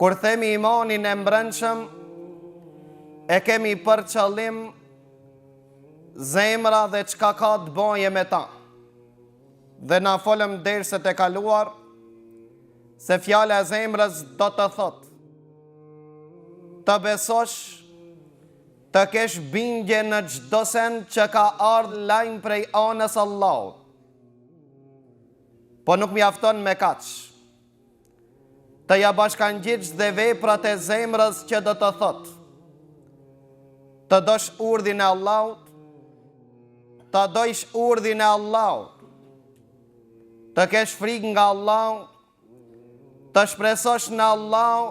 Kur themi imanin e mbrëmshëm, e kemi për qëllim zemra dhe çka ka të bëje me ta. Dhe na folëm derset e kaluar se fjala e zemrës do të thotë të besosh, të kesh bindje në çdo send që ka ardhur lajm prej anës Allahut. Po nuk mjafton me kaq. Të ja bashkangjish dhe veprat e zemrës që do të thotë të dosh urdhin e Allahut, të dojsh urdhin e Allahut, të kesh frikë nga Allahu, të shpresosh në Allahu,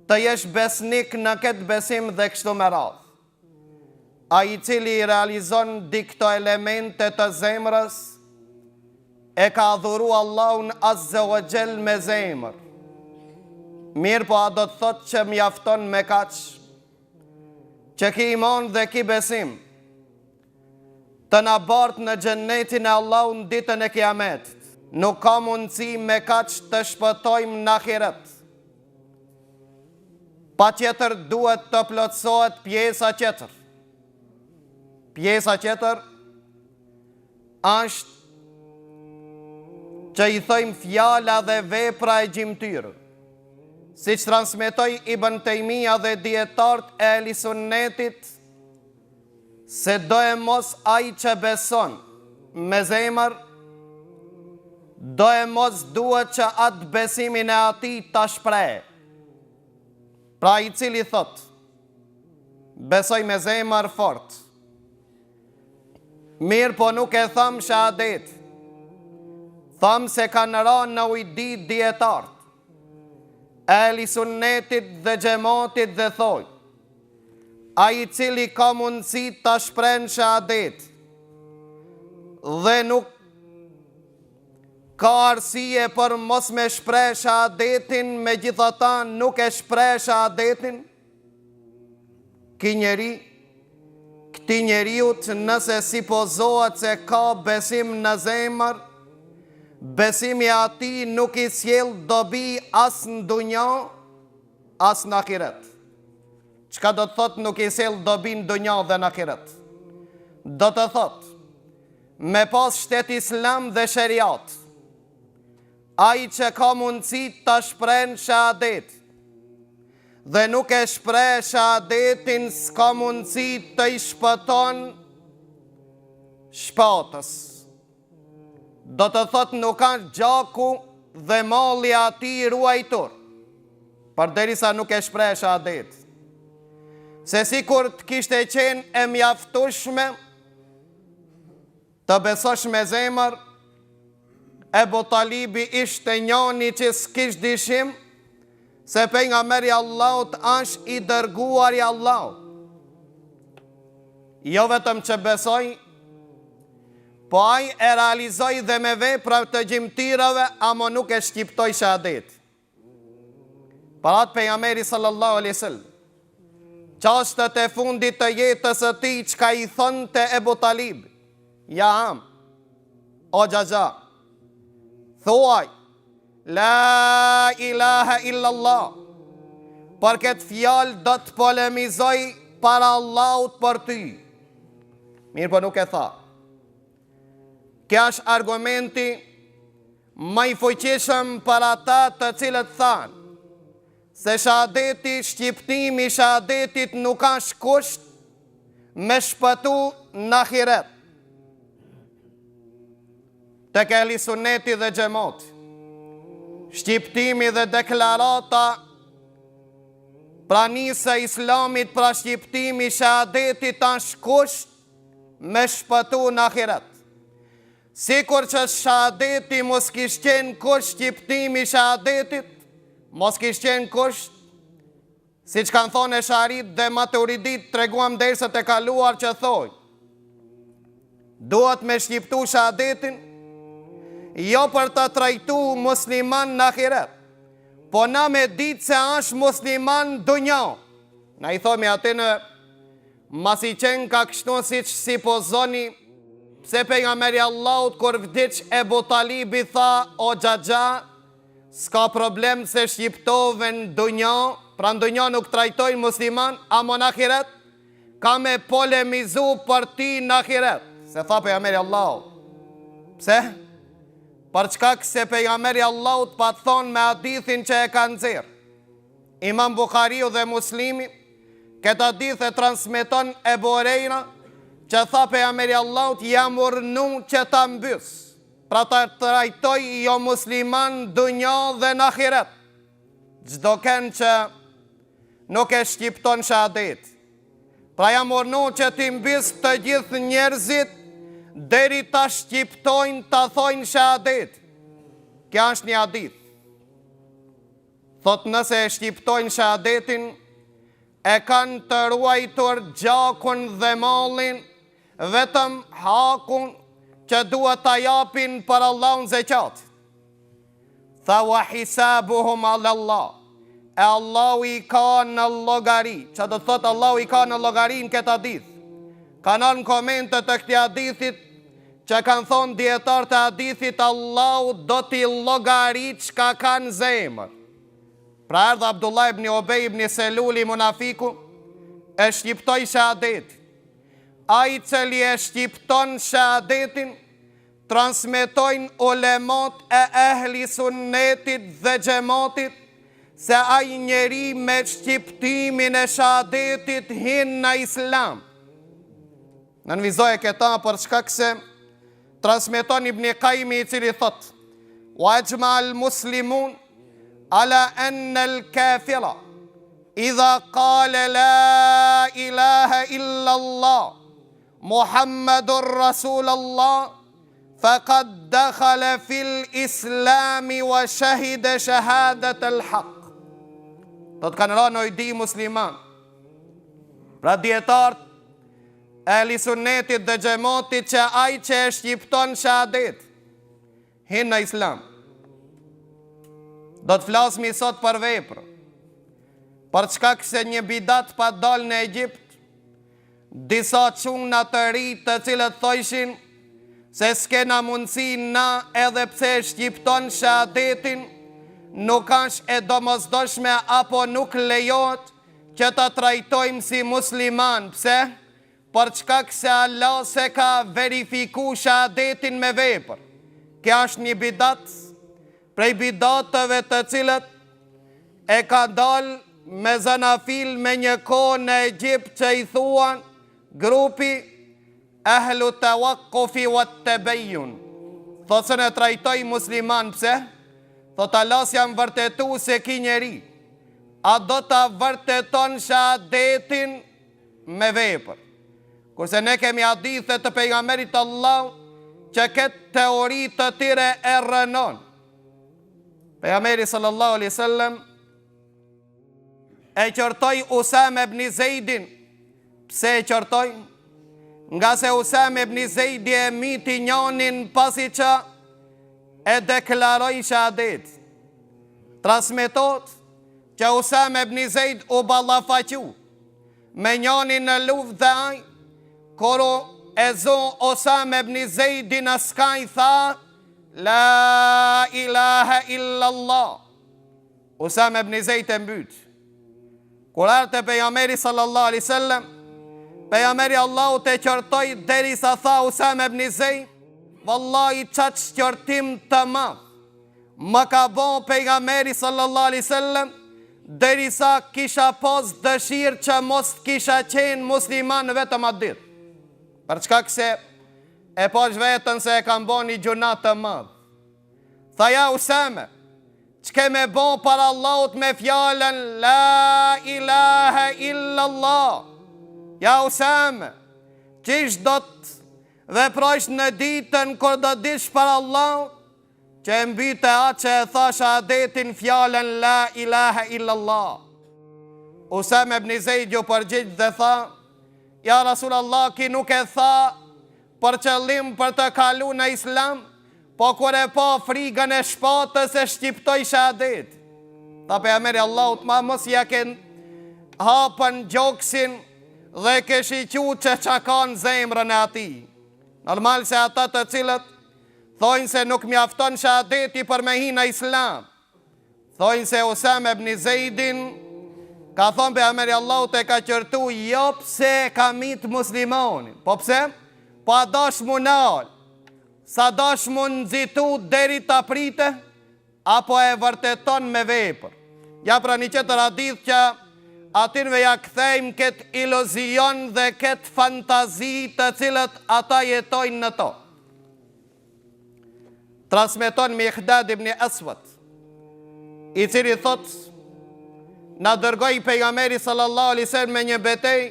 të jesh besnik në këtë besim dhe kështu me radhë. Ai i cili realizon di këto elemente të zemrës, e ka adhuru Allahun Azza wa Jall me zemër. Mirë, po a do të thotë që mjafton me kaq, që ki iman dhe ki besim, të na bart në xhennetin e Allahut ditën e Kiametit. Nuk ka mundësi me kaq të shpëtojmë në ahiret. Patjetër duhet të plotësohet pjesa tjetër. Pjesa tjetër është që i thojmë fjala dhe vepra e gjimtyrë. Si që transmetoj Ibn Taymija dhe dietarët e Ehli Sunnetit, se do e mos ai që beson me zemër, do e mos duhet që atë besimin e ati të shpreh. Pra i cili thot, besoj me zemër fort, mirë po nuk e tham shahadet, tham se kanë ranë në ujdi dietarët, Ehli Sunnetit dhe xhamatit dhe thoj, ai i cili ka mundësi të shpreh shahadet dhe nuk ka arsye për mos me shpreh shahadetin, megjithatë nuk e shpreh shahadetin, këtij njeriut nëse sipozohet se ka besim në zemër, besimi ati nuk i sjell dobi as në dunja, as në ahiret. Çka do të thot nuk i sjell dobi në dunja dhe në ahiret? Do të thot, me pas shtet islam dhe sheriat, ai që ka mundësi të shpreh shahadet dhe nuk e shpreh shahadetin, s'ka mundësi të i shpëton shpatës. Do të thot nuk ka gjaku dhe malli ati ruajtur, përderisa nuk e shpreh shahadet. Se si kur të kishte qenë e mjaftueshme të besosh me zemër, Ebu Talibi ishte njani që s'kish dishim se pejgamberi Allahut është i dërguar i Allahut. Jo vetëm që besoj, po ai e realizoi dhe me vepra të gjimtyrave, ama nuk e shqiptoi shahadet. Parat pejgamberi sallallahu alaihi wasallam, çështët e fundit të jetës së tij, çka i thonte Ebu Talib, ja am, o xhaxha, thuaj, la ilaha illallah, për këtë fjalë do të polemizoj para Allahut për ty. Mirë, po nuk e tha. Kja është argumenti më i fuqishëm për ata të cilët thanë se shahadeti, shqiptimi i shahadetit nuk ka kusht me shpëtu në ahiret. Tek Ehli Sunneti dhe xhamati, shqiptimi dhe deklarata pranisë e islamit pra shqiptimi i shahadetit është kusht me shpëtu në ahiret. Sikur që shahadeti mos kish qenë kusht, shqiptimi i shahadetit mos kish qenë kusht, si që kanë thonë e Sharit dhe Maturidit, treguam derset e kaluar që thoj, duhet me shqiptu shahadetin, jo për të trajtu musliman në ahiret, po na me ditë se është musliman dunja. Na i thomi aty në masi qenë ka kështu si që si pozoni, pse pejgamberi Allahut kur vdiq Ebu Talibi tha, o xhaxha, s'ka problem se shqiptove në dunja, pra në dunja nuk trajtojnë musliman, amo në ahiret, ka me polemizu për ti në ahiret. Se tha pejgamberi Allahut. Pse? Për çka se pejgamberi Allahut pa thonë me hadithin që e ka nxjerr Imam Bukhariu dhe Muslimi, këtë hadith e transmeton Ebu Hurajra, që tha pejgamberi Allahut, jam urnu që ta mbys, pra ta trajtoj jo musliman dunja dhe në ahiret, çdo kënd që nuk e shqipton shahadet. Pra jam urnu që ti mbys të gjithë njerëzit deri ta shqiptojnë, ta thojnë shahadet. Kja është një hadith. Thot nëse e shqiptojnë shahadetin, e kanë të ruajtur gjakun dhe mallin, vetëm hakun që duhet ta japin për Allahun zeqat. Tha wa hisabuhum ala Allah. E Allahu i ka në llogari. Që do të thot Allahu i ka në llogari në këtë hadith. Kanë në komentet të këtij hadithit që kanë thonë dietarët e hadithit, Allahu do t'i llogarit çka kanë zemër. Pra erdha Abdullah ibn Ubej ibn Seluli munafiku, e shqiptoi shahadetin. Ai cili e shqipton shahadetin, transmetojnë ulemat e ehli sunnetit dhe xhamatit se ai njeri me shqiptimin e shahadetit hin në Islam. Në nënvizoje këta për shkak se transmeton Ibn Qayyim, i cili thot: "Wa ajma al-muslimun ala anna al-kafira idha qala la ilaha illa Allah Muhammadur Rasulullah faqad dakhala fil Islam wa shahida shahadat al-haq." Do të kanë rënë ojdi musliman. Pra dietar ehli sunnetit dhe xhamatit që ai që e shqipton shahadet hin në Islam. Do të flasmi sot për vepër. Për shkak se një bidat pa dal në Egjipt, disa çuna të ri të cilët thojshin se s'kena mundësi na edhe pse e shqipton shahadetin, nuk është e domosdoshme apo nuk lejohet që ta trajtojmë si musliman. Pse? Për çka se Allah se ka verifiku shahadetin me vepër. Kja është një bidat prej bidatëve të cilët e ka dal me zanafil me një kohë në Egjipt që i thuan grupi ahlu tawaqqufi wa tabayyun. Thotë se ne trajtoj musliman. Pse? Thotë Allah s'jam vërtetu se ki njeri a do ta vërteton shahadetin me vepër. Kurse ne kemi hadithe të pejgamberit Allah që këtë teori të tire e rënon. Pejgamberi sallallahu alaihi wasallam e qortoi Usame ibn Zeidin. Pse e qortoi? Nga se Usame ibn Zeidi e miti njonin pasi që e deklaroi shahadet. Transmetot që Usame ibn Zeid u ballafaqu me njonin në luftë dhe ai koro e zon Osame ibn Zeidi në skaj tha la ilaha illa Allah. Osame ibn Zeidi e mbyt. Kur arte pejgamberi sallallahu alaihi wasallam, pejgamberi Allahu te qortoi derisa tha Osame ibn Zeidi, vallahi çat qortim të madh më ka bon pejgamberi sallallahu alaihi wasallam derisa kisha pas dëshirë që mos kisha qenë musliman vetëm atë ditë. Për çka se e pash vetën se e kam bon një gjuna të madh. Tha ja Usame, ç'ke me bon para Allahut me fjallën la ilaha illa Allah. Ja Usame, qish do të veprojsh në ditën kur do dish para Allahut, që e mbyte atë që e tha shahadetin fjallën la ilaha illa Allah. Usame ibn Zeid ju përgjigj dhe tha, ja Rasulallah, ki nuk e tha për qëllim për të kalu në Islam, po kur e pa frigën e shpatës e shqiptoj shahadet. Ta pejgamberi Allahut ma mos ja ken hapën gjoksin dhe ke shiqu që çakan zemrën e ati. Normal se ata të cilët thojnë se nuk mjafton shahadeti për me hi në Islam, Thojnë se Usame ibn Zeidin ka thonë pejgamberi Allahut e ka qërtu, jo pse ka mit muslimonin, po pse? Po a dash mu nal, sa dash mu nëzitu deri ta prite, apo e vërteton me vepër. Ja pra një qëtër hadith që atinve ja kthejmë këtë iluzion dhe këtë fantazi të cilët ata jetojnë në to. Transmeton Miqdad ibn Aswad, i cili thot, na dërgoi pejgamberi sallallahu alaihi wasallam me një betej.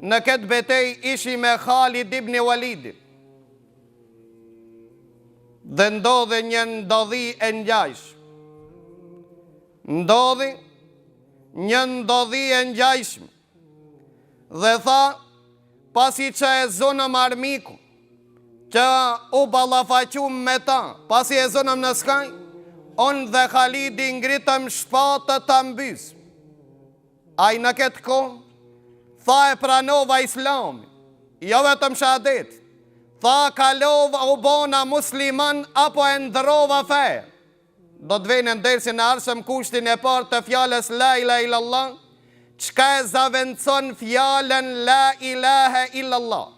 Në këtë betej ishi me Khalid ibn Walid. Dhe ndodhe një ndodhi e ngjajshme. Ndodhi një ndodhi e ngjajshme. Dhe tha, pasi që e zonëm armiku, që u ballafaqum me ta, pasi e zonëm në skaj, on dhe Khalidi ngritëm shpatët të mbys. Ai në këtë kohë, tha e pranova islami, jo vetëm shahadet, tha kalova u bona musliman apo e ndrova fe. Do të vejnë ndërsi në arshëm kushtin e parë të fjales la ilaha illallah, çka e zaventson fjalen la ilaha illallah.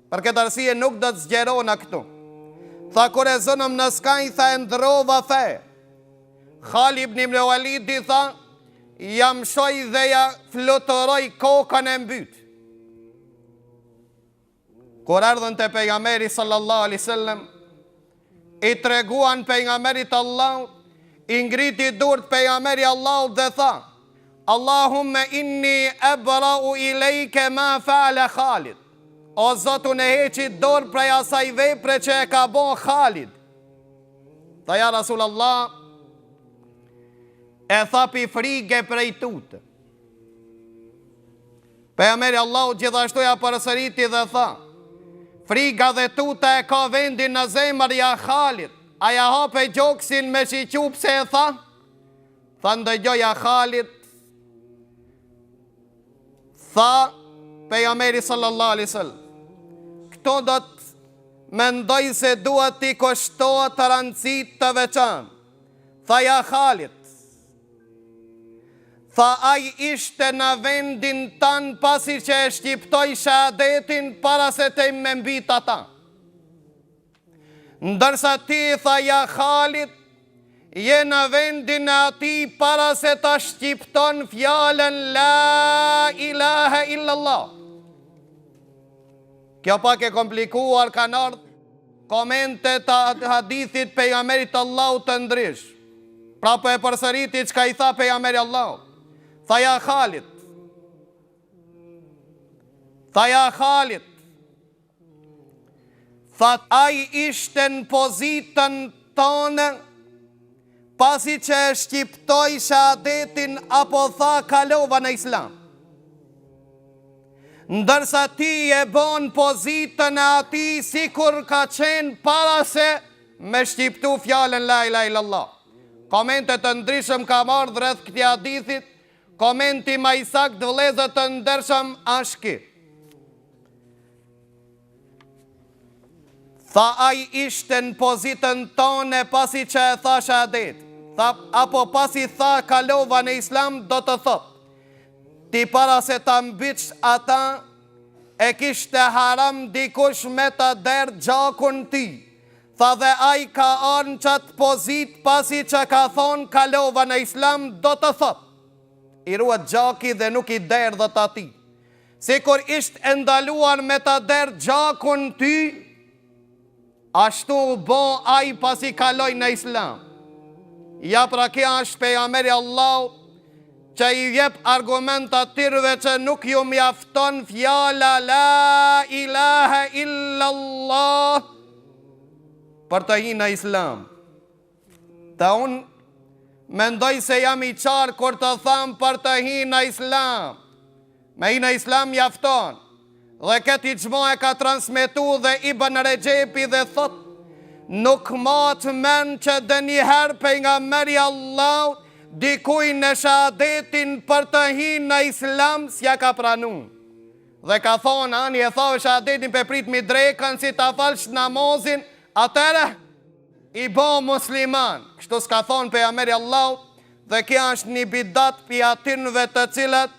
Për këtë arsye nuk do të zgjerona këtu. Tha kur e zënëm në skaj, tha e ndrova fe. Khalid ibn Walid tha, jam shoj dhe ja fluturoj kokën e mbyt. Kur ardhën të pejgamberi sallallahu alaihi wasallam, i treguan pejgamberit Allah, i ngriti durt pejgamberi Allah dhe tha, Allahumme inni ebrau i lejke ma fa'ala Khalid. O Zotu në heqit dorë prej asaj vepre që e ka bon Khalid. Tha ja Rasulallah, e thapi frige prej tutë. Pejgamberi Allahu gjithashtu ja përsëriti dhe tha, friga dhe tuta e ka vendin në zemër ja Khalid, a ja hape gjoksin me shiqup se e tha? Tha ndëgjoja Khalid, tha pejgamberi sallallahu alaihi wasallam, këto do të mendoj se duhet t'i kushtohet të rëndësit të veçantë. Tha ja Khalid, tha ai ishte në vendin tanë pasi që e shqiptoj shahadetin para se të me mbit ata. Ndërsa ti, tha ja Khalid, je në vendin e ati para se të shqipton fjalen la ilaha illallah. Kjo pak e komplikuar, kanë ardhur komente të hadithit pejgamberit Allahu të ndrysh. Pra po e përsëriti çka i tha pejgamberi Allahu. Tha ja Khalid, tha ai ishte në pozitën tonë pasi që e shqiptoj shahadetin apo tha kalova në islam. Ndërsa ti e bon pozitën e ati si kur ka qenë para se me shqiptu fjallën la ilaha illallah. Komentet të ndryshëm ka marrë rreth këtij hadithit, komenti më i saktë vëllezër të ndershëm ashki. Tha ai ishte në pozitën tonë pasi që e tha shahadet. Tha, apo pasi tha kalova në islam, do të thot, ti para se ta mbyç ata, e kishte haram dikush me ta der gjakun ti. Tha dhe ai ka arnë qatë pozit pasi që ka thonë kalova në islam, do të thot, i ruat gjaki dhe nuk i der dhe ta ti. Si kur ishte endaluar me ta der gjakun ty, ashtu bo ai pasi kaloj në islam. Ja pra kja është pejgamberi Allah që i jep argument atyre që nuk ju mjafton fjala la ilaha illallah për të hi në islam. Ta unë mendoj se jam i qarë kur të tham për të hi në islam. Me hi në islam mjafton. Dhe këtë i gjmo e ka transmitu dhe Ibn Rejepi dhe thot, nuk ma të men që dhe njëherë pejgamberi Allah dikuj në shahadetin për të hinë në islam s'ja ka pranu. Dhe ka thonë, ani e thove shahadetin për prit mi drekën si ta falsh namazin, atëre i bo musliman. Kështu s'ka thonë pejgamberi Allahut, dhe kjo është një bidat pi atinve të cilat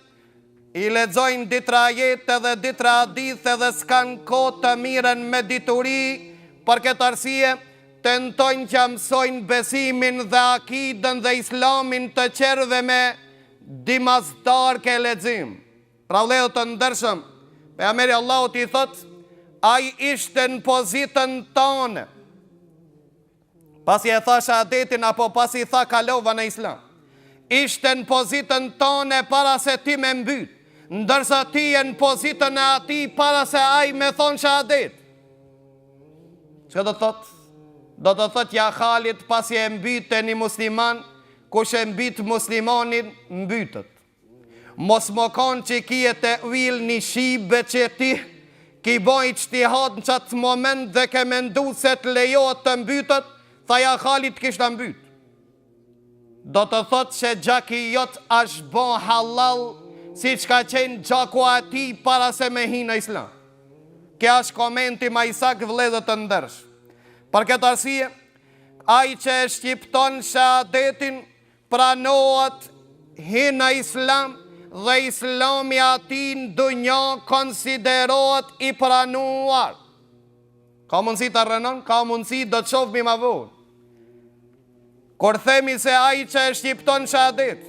i lexojnë ditra ajete dhe ditra hadithe dhe s'kan kohë të miren me dituri, për këtë arsye tentojnë që mësojnë besimin dhe akidën dhe islamin të qerve me dimaztar ke lexim. Pra vëllezër të ndershëm, pejgamberi Allahut i thot, ai ishte në pozitën tonë. Pasi e tha shahadetin apo pasi tha kalova në islam, ishte në pozitën tonë para se ti me mbyt, ndërsa ti e në pozitën e ati para se ai me thonë shahadet. Që do të thot? Do të thot ja Khalid, pasi e mbyt e një musliman, kush e mbyt muslimanin, mbytët. Mos më konë që kije të uil një shibe që ti ki boj ijtihad në qatë moment dhe ke mendu se të lejohet të mbytët, tha ja Khalid kishtë mbyt. Do të thot që gjaki jot është bo halal si që ka qenë gjaku ati para se me hi në islam. Kja është komenti ma isak vëllezër të ndërsh. Për këtë arsye, ai që e shqipton shahadetin pranohet hi në islam dhe islami ati në dunja konsiderohet i pranuar. Ka mundësi të rënon, ka mundësi do të shofë mi ma vonë. Kur themi se ai që e shqipton shahadet,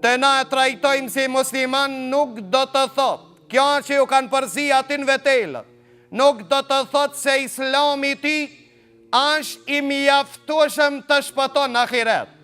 të na e trajtojmë si musliman, nuk do të thot, kjo që ju kanë përzi atin vetelët, nuk do të thot se islami ti është i mjaftueshëm të shpëton në ahiret.